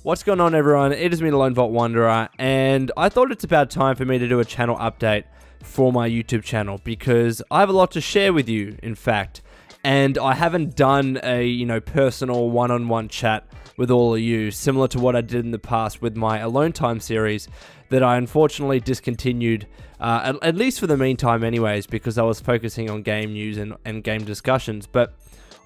What's going on, everyone? It is me, the Lone Vault Wanderer, and I thought it's about time for me to do a channel update for my YouTube channel because I have a lot to share with you, in fact, and I haven't done a, personal one-on-one chat with all of you, similar to what I did in the past with my Alone Time series that I unfortunately discontinued, at least for the meantime anyways, because I was focusing on game news and game discussions. But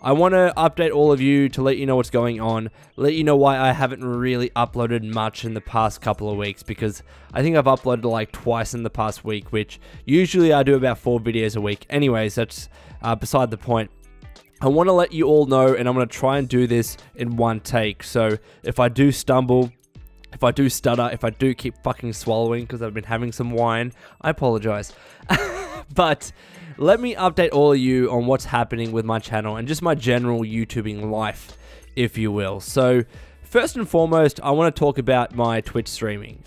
I want to update all of you to let you know what's going on, let you know why I haven't really uploaded much in the past couple of weeks, because I think I've uploaded like twice in the past week, which usually I do about 4 videos a week. Anyways, that's beside the point. I want to let you all know, and I'm going to try and do this in one take, so if I do stumble, if I do stutter, if I do keep fucking swallowing because I've been having some wine, I apologize. But let me update all of you on what's happening with my channel and just my general YouTubing life, if you will. So first and foremost, I want to talk about my Twitch streaming.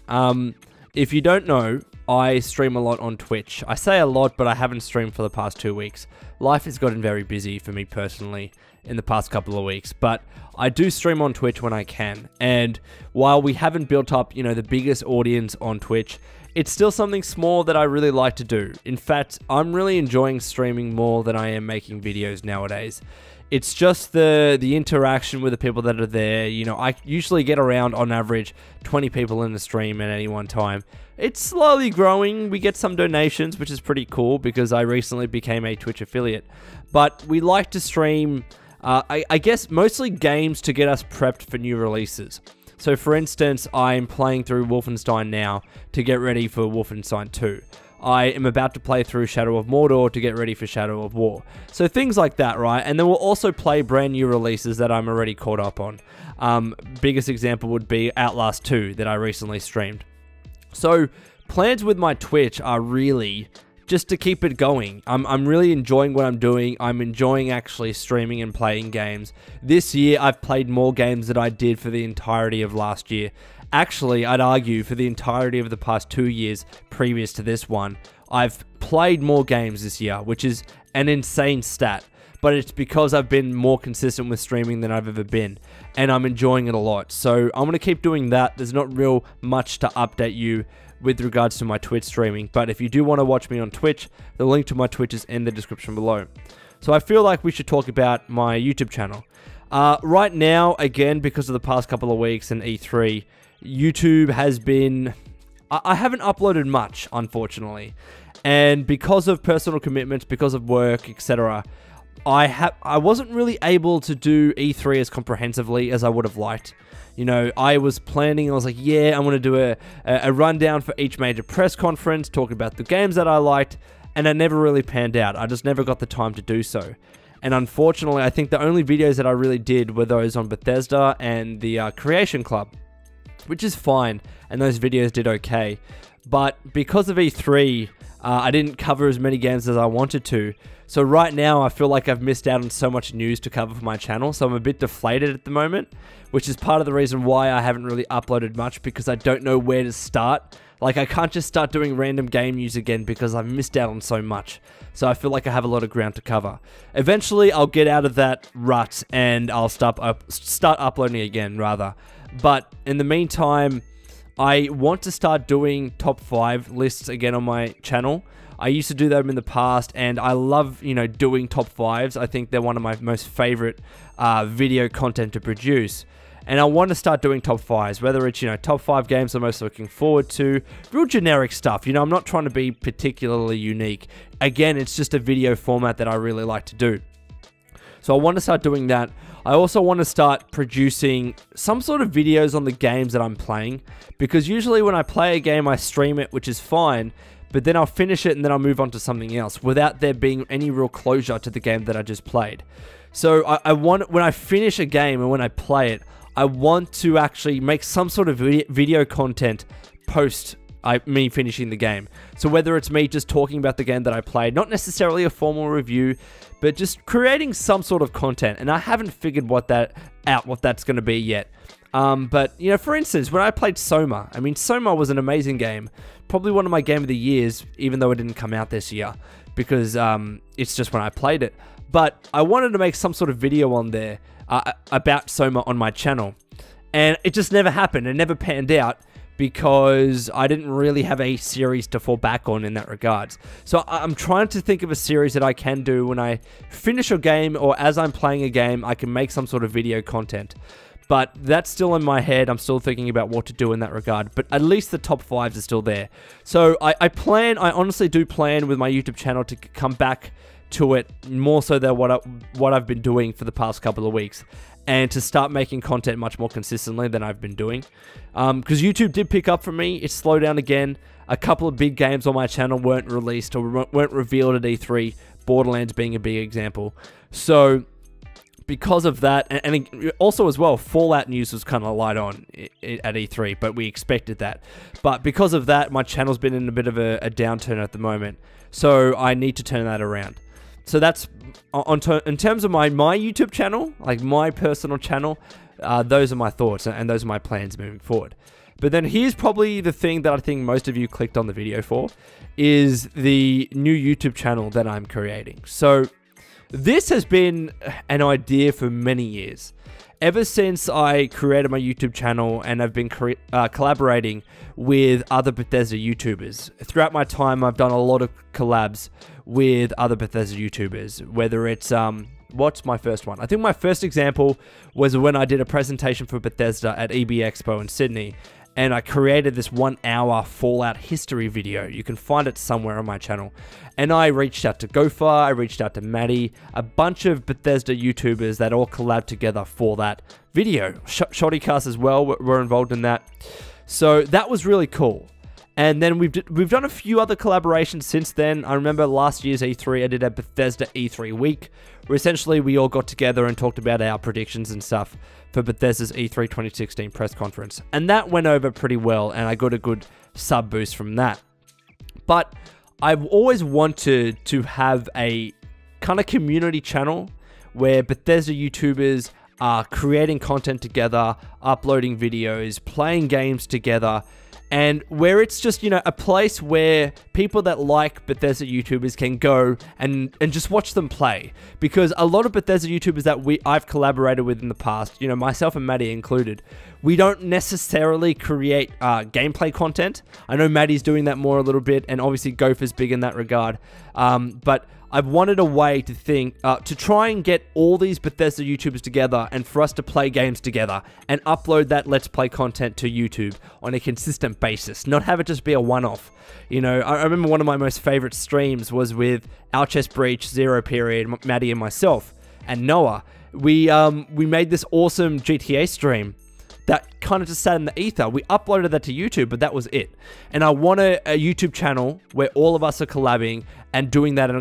If you don't know, I stream a lot on Twitch. I say a lot, but I haven't streamed for the past 2 weeks. Life has gotten very busy for me personally in the past couple of weeks, but I do stream on Twitch when I can. And while we haven't built up, the biggest audience on Twitch, it's still something small that I really like to do. In fact, I'm really enjoying streaming more than I am making videos nowadays. It's just the interaction with the people that are there. I usually get around, on average, 20 people in the stream at any one time. It's slowly growing. We get some donations, which is pretty cool because I recently became a Twitch affiliate. But we like to stream, I guess, mostly games to get us prepped for new releases. So for instance, I'm playing through Wolfenstein now to get ready for Wolfenstein 2. I am about to play through Shadow of Mordor to get ready for Shadow of War. So things like that, right? And then we'll also play brand new releases that I'm already caught up on. Biggest example would be Outlast 2 that I recently streamed. So plans with my Twitch are really just to keep it going. I'm really enjoying what I'm doing. I'm enjoying actually streaming and playing games. This year, I've played more games than I did for the entirety of last year. Actually, I'd argue for the entirety of the past 2 years previous to this one, I've played more games this year, which is an insane stat. But it's because I've been more consistent with streaming than I've ever been, and I'm enjoying it a lot. So I'm going to keep doing that. There's not real much to update you with regards to my Twitch streaming, but if you do want to watch me on Twitch, the link to my Twitch is in the description below. So I feel like we should talk about my YouTube channel. Right now, again, because of the past couple of weeks and E3, YouTube has been... I haven't uploaded much, unfortunately. And because of personal commitments, because of work, etc., I wasn't really able to do E3 as comprehensively as I would have liked. I was planning, I was like, yeah, I want to do a rundown for each major press conference, talk about the games that I liked, and it never really panned out. I just never got the time to do so. And unfortunately, I think the only videos that I really did were those on Bethesda and the Creation Club, which is fine, and those videos did okay. But because of E3, I didn't cover as many games as I wanted to. So right now, I feel like I've missed out on so much news to cover for my channel, so I'm a bit deflated at the moment, which is part of the reason why I haven't really uploaded much, because I don't know where to start. Like, I can't just start doing random game news again because I've missed out on so much. So I feel like I have a lot of ground to cover. Eventually, I'll get out of that rut and I'll start uploading again, rather. But in the meantime, I want to start doing top 5 lists again on my channel. I used to do them in the past, and I love, doing top 5s. I think they're one of my most favorite video content to produce. And I want to start doing top 5s, whether it's, top 5 games I'm most looking forward to, real generic stuff. I'm not trying to be particularly unique. Again, it's just a video format that I really like to do. So I want to start doing that. I also want to start producing some sort of videos on the games that I'm playing, because usually when I play a game, I stream it, which is fine, but then I'll finish it and then I'll move on to something else without there being any real closure to the game that I just played. So I want, when I finish a game and when I play it, I want to actually make some sort of video content post me finishing the game. So whether it's me just talking about the game that I played, not necessarily a formal review, but just creating some sort of content. And I haven't figured what that's going to be yet. But, for instance, when I played Soma, Soma was an amazing game. Probably one of my game of the years, even though it didn't come out this year, because it's just when I played it. But I wanted to make some sort of video on there about Soma on my channel. And it just never happened. It never panned out because I didn't really have a series to fall back on in that regards. So I'm trying to think of a series that I can do when I finish a game, or as I'm playing a game, I can make some sort of video content. But that's still in my head. I'm still thinking about what to do in that regard. But at least the top 5s are still there. So I honestly do plan with my YouTube channel to come back to it more so than what I've been doing for the past couple of weeks, and to start making content much more consistently than I've been doing. Because YouTube did pick up for me. It slowed down again. A couple of big games on my channel weren't released or weren't revealed at E3, Borderlands being a big example. So because of that, and also as well, Fallout news was kind of light on at E3, but we expected that. But because of that, my channel's been in a bit of a downturn at the moment. So I need to turn that around. So that's, in terms of my YouTube channel, like my personal channel, those are my thoughts and those are my plans moving forward. But then here's probably the thing that I think most of you clicked on the video for, is the new YouTube channel that I'm creating. So this has been an idea for many years. Ever since I created my YouTube channel and I've been collaborating with other Bethesda YouTubers. Throughout my time, I've done a lot of collabs with other Bethesda YouTubers, whether it's, what's my first one? I think my first example was when I did a presentation for Bethesda at EB Expo in Sydney, and I created this 1-hour Fallout history video. You can find it somewhere on my channel. And I reached out to Gopher, I reached out to Maddie, a bunch of Bethesda YouTubers that all collabed together for that video. Shottycast as well were involved in that. So that was really cool. And then we've done a few other collaborations since then. I remember last year's E3, I did a Bethesda E3 week, where essentially we all got together and talked about our predictions and stuff for Bethesda's E3 2016 press conference. And that went over pretty well, and I got a good sub boost from that. But I've always wanted to have a kind of community channel where Bethesda YouTubers are creating content together, uploading videos, playing games together, and where it's just, you know, a place where people that like Bethesda YouTubers can go and just watch them play. Because a lot of Bethesda YouTubers that I've collaborated with in the past, you know, myself and Maddie included, we don't necessarily create gameplay content. I know Maddie's doing that more a little bit, and obviously Gopher's big in that regard. But I've wanted a way to try and get all these Bethesda YouTubers together and for us to play games together and upload that Let's Play content to YouTube on a consistent basis, not have it just be a one-off. You know, I remember one of my most favorite streams was with Our Chest Breach, Zero Period, Maddie and myself, and Noah. We made this awesome GTA stream that kind of just sat in the ether. We uploaded that to YouTube, but that was it. And I want a YouTube channel where all of us are collabing and doing that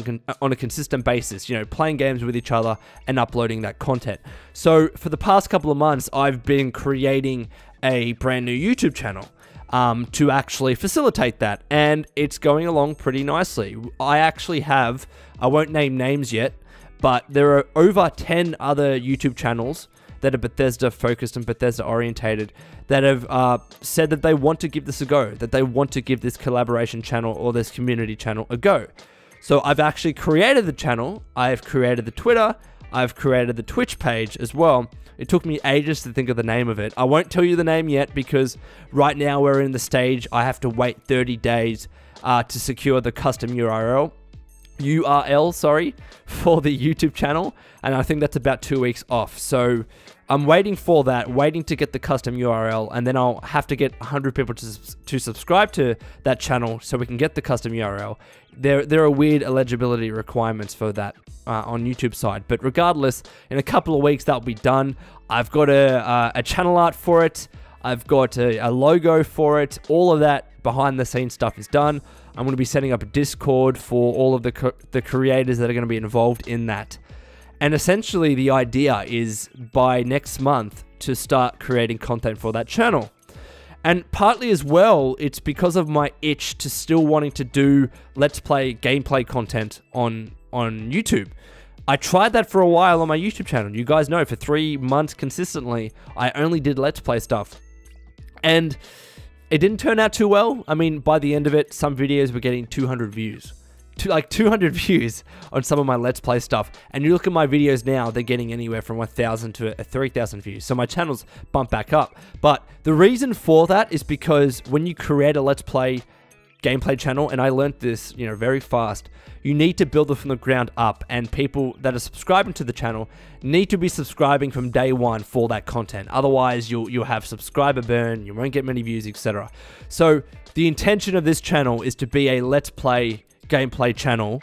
on a consistent basis, you know, playing games with each other and uploading that content. So for the past couple of months, I've been creating a brand new YouTube channel to actually facilitate that, and it's going along pretty nicely. I actually have, I won't name names yet, but there are over 10 other YouTube channels that are Bethesda focused and Bethesda orientated that have said that they want to give this a go, that they want to give this collaboration channel or this community channel a go. So I've actually created the channel, I've created the Twitter, I've created the Twitch page as well. It took me ages to think of the name of it. I won't tell you the name yet because right now we're in the stage I have to wait 30 days to secure the custom URL, for the YouTube channel, and I think that's about 2 weeks off. So I'm waiting for that, waiting to get the custom URL, and then I'll have to get 100 people to subscribe to that channel so we can get the custom URL. There are weird eligibility requirements for that on YouTube side, but regardless, in a couple of weeks that'll be done. I've got a channel art for it, I've got a logo for it, all of that behind the scenes stuff is done. I'm going to be setting up a Discord for all of the creators that are going to be involved in that. And essentially the idea is by next month to start creating content for that channel. And partly as well, it's because of my itch to still wanting to do Let's Play gameplay content on YouTube. I tried that for a while on my YouTube channel. You guys know for 3 months consistently, I only did Let's Play stuff. And it didn't turn out too well. I mean, by the end of it, some videos were getting 200 views. like 200 views on some of my Let's Play stuff. And you look at my videos now, they're getting anywhere from 1,000 to 3,000 views. So my channel's bumped back up. But the reason for that is because when you create a Let's Play gameplay channel, and I learned this, very fast, you need to build it from the ground up, and people that are subscribing to the channel need to be subscribing from day one for that content. Otherwise, you'll have subscriber burn, you won't get many views, etc. So the intention of this channel is to be a Let's Play gameplay channel.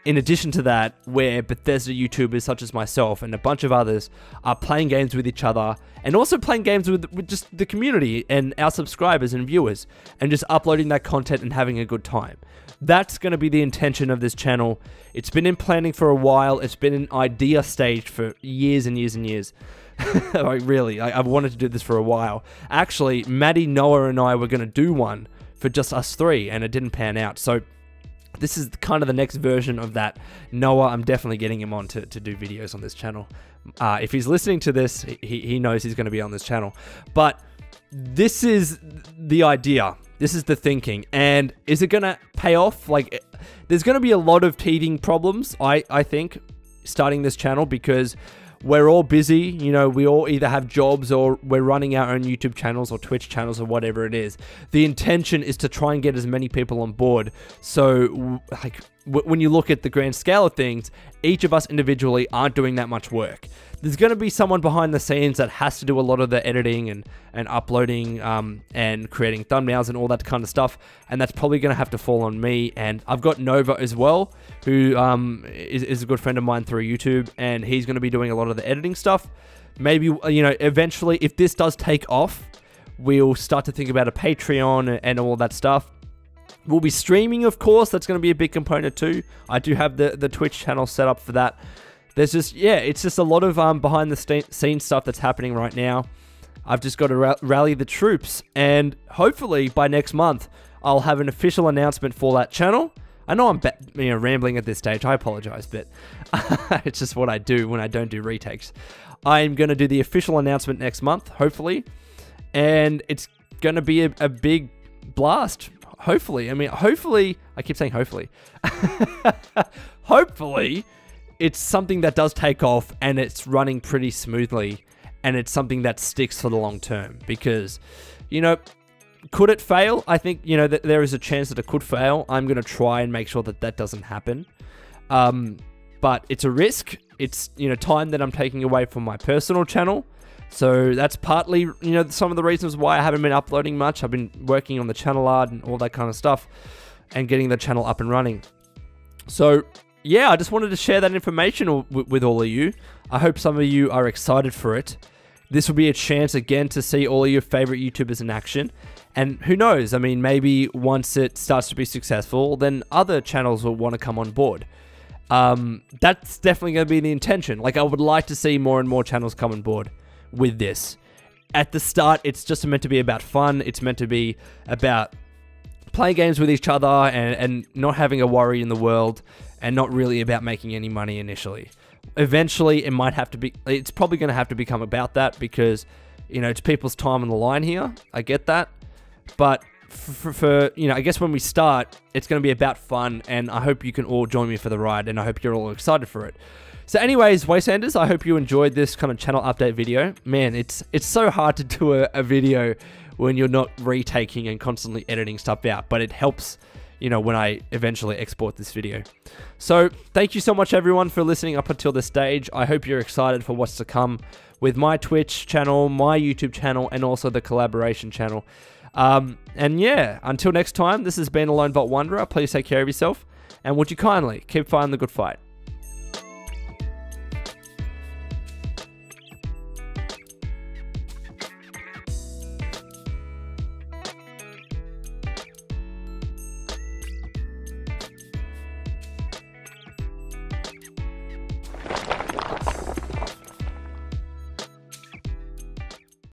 In addition to that, where Bethesda YouTubers such as myself and a bunch of others are playing games with each other, and also playing games with just the community and our subscribers and viewers, and just uploading that content and having a good time. That's going to be the intention of this channel. It's been in planning for a while. It's been in idea stage for years and years and years. Like, really, I've wanted to do this for a while. Actually, Maddie, Noah, and I were going to do one for just us three, and it didn't pan out. So this is kind of the next version of that. Noah, I'm definitely getting him on to do videos on this channel. If he's listening to this, he knows he's going to be on this channel. But this is the idea. This is the thinking. And is it going to pay off? Like, there's going to be a lot of teething problems, I think, starting this channel, because we're all busy. We all either have jobs or we're running our own YouTube channels or Twitch channels or whatever it is. The intention is to try and get as many people on board. So, like, when you look at the grand scale of things, each of us individually aren't doing that much work. There's going to be someone behind the scenes that has to do a lot of the editing and uploading and creating thumbnails and all that kind of stuff. And that's probably going to have to fall on me. And I've got Nova as well, who is a good friend of mine through YouTube. And he's going to be doing a lot of the editing stuff. Maybe, eventually, if this does take off, we'll start to think about a Patreon and all that stuff. We'll be streaming, of course. That's going to be a big component too. I do have the Twitch channel set up for that. There's just, it's just a lot of behind the scenes stuff that's happening right now. I've just got to rally the troops, and hopefully by next month, I'll have an official announcement for that channel. I know I'm rambling at this stage. I apologize, but it's just what I do when I don't do retakes. I'm going to do the official announcement next month, hopefully, and it's going to be a big blast. Hopefully. Hopefully, I keep saying hopefully. Hopefully, it's something that does take off and it's running pretty smoothly, and it's something that sticks for the long term, because, could it fail? I think, that there is a chance that it could fail. I'm going to try and make sure that that doesn't happen. But it's a risk. It's, time that I'm taking away from my personal channel. So that's partly, some of the reasons why I haven't been uploading much. I've been working on the channel art and all that kind of stuff and getting the channel up and running. So yeah, I just wanted to share that information with all of you. I hope some of you are excited for it. This will be a chance again to see all of your favorite YouTubers in action. And who knows, maybe once it starts to be successful, then other channels will want to come on board. That's definitely going to be the intention. Like, I would like to see more and more channels come on board with this. At the start, it's just meant to be about fun. It's meant to be about playing games with each other and not having a worry in the world, and not really about making any money initially. Eventually, it's probably going to have to become about that, because, it's people's time on the line here. I get that. But for I guess when we start, it's going to be about fun, and I hope you can all join me for the ride, and I hope you're all excited for it. So anyways, Wastelanders, I hope you enjoyed this kind of channel update video. Man, it's so hard to do a video when you're not retaking and constantly editing stuff out, but it helps, when I eventually export this video. So thank you so much, everyone, for listening up until this stage. I hope you're excited for what's to come with my Twitch channel, my YouTube channel, and also the collaboration channel. And yeah, until next time, this has been a Lone Vault Wanderer. Please take care of yourself, and would you kindly keep fighting the good fight.